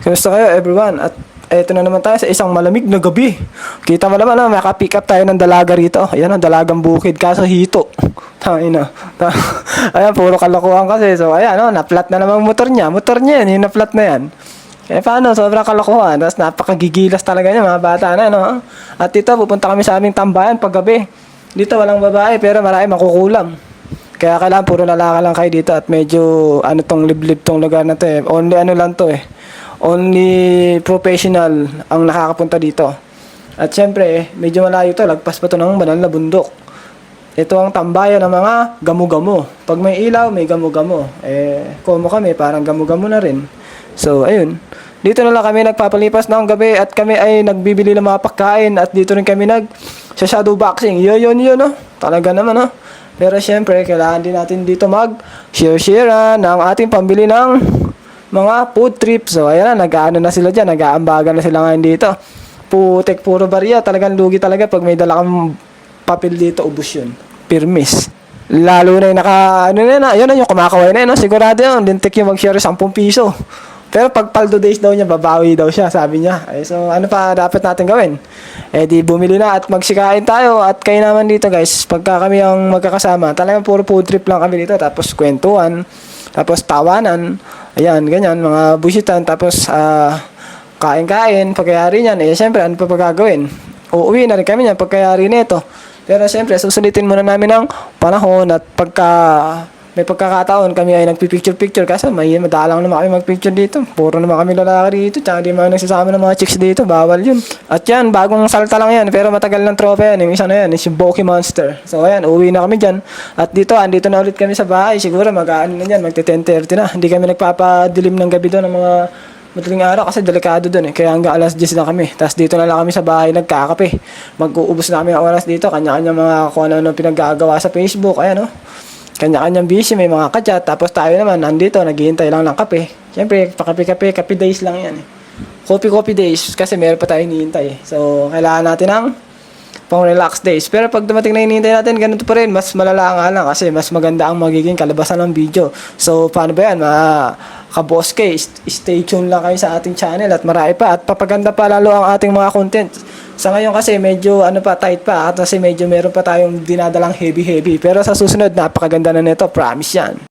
Kumusta kayo everyone? At eto na naman tayo sa isang malamig na gabi. Kita mo naman na maka-pick up tayo ng dalaga rito. Ayan ang dalagang bukid kaso hito. Tangin na. Ayan, puro kalokohan kasi. So ayan, oh, na-flat na naman motor niya. Motor niya yan, yung na-flat na yan. Eh paano, sobrang kalokohan. Tapos napakagigilas talaga niya mga bata na, no? At dito, pupunta kami sa aming tambayan paggabi. Dito walang babae pero marami makukulam. Kaya kailangan puro lalaki lang kayo dito at medyo ano tong liblib tong lugar na to eh. Only ano lang to eh. Only professional ang nakakapunta dito. At syempre, medyo malayo to. Lagpas pa to ng banal na bundok. Ito ang tambayan ng mga gamo-gamo. Pag may ilaw, may gamo-gamo. Eh, komo kami, parang gamo-gamo na rin. So, ayun. Dito na lang kami nagpapalipas ng gabi at kami ay nagbibili ng mga pagkain at dito rin kami sa shadow boxing. Yun, no? Talaga naman, no? Pero syempre, kailangan din natin dito mag-share-share ng ating pambili ng mga food trip. So, ayan na, nag-aano na sila dyan. Nag-aambagan na sila ngayon dito. Putek, puro bariya. Talagang lugi talaga pag may dala kang papel dito, ubus yun. Pirmis. Lalo na yung yun na yung kumakaway na yun. No? Sigurado yun, lintik yung mag-share 10 piso. Pero pag paldo days daw niya, babawi daw siya, sabi niya. So, ano pa dapat natin gawin? Eh, di bumili na at magsikain tayo. At kayo naman dito, guys, pagka kami ang magkakasama, talagang puro food trip lang kami dito. Tapos, kwentuhan. Tapos, tawanan. Ayan, ganyan, mga busitan. Tapos, kain-kain. Pagkayari niyan, eh, syempre, ano pa gagawin? Uuwi na rin kami niyan, pagkayari nito. Pero, syempre, susulitin muna namin ang panahon at pagka may pagkakataon kami ay nagpipicture-picture kasi madalang naman kami magpicture dito. Puro naman kami lalaki dito. Tsaka di mga nagsasama ng mga chicks dito. Bawal yun. At yan, bagong salta lang yan. Pero matagal ng tropa yan. Yung isa na yan, yung Boki Monster. So ayan, uwi na kami dyan. At dito, andito na ulit kami sa bahay. Siguro mag-aano na dyan, magte-10:30 na. Hindi kami nagpapadilim ng gabi doon ng mga madaling araw kasi delikado doon eh. Kaya hanggang alas 10 na kami. Tapos dito na lang kami sa bahay nagkakape. Mag-uubos na kami ang oras dito. Kanya-kanya mga kung ano pinaggagawa sa Facebook. Ayan oh. Kanya-kanyang busy, may mga kachat. Tapos tayo naman, nandito, naghihintay lang ng kape. Siyempre, kape days lang yan eh. Coffee days, kasi meron pa tayo hinihintay eh. So, kailangan natin ng pang-relax days. Pero pag dumating na hinihintay natin, ganito pa rin, mas malala nga lang kasi mas maganda ang magiging kalabasan ng video. So, paano ba yan? Mga kaboske, stay tuned lang kayo sa ating channel at marami pa. At papaganda pa lalo ang ating mga content. Sa ngayon kasi medyo tight pa at kasi medyo meron pa tayong dinadalang heavy. Pero sa susunod napakaganda na nito, promise yan.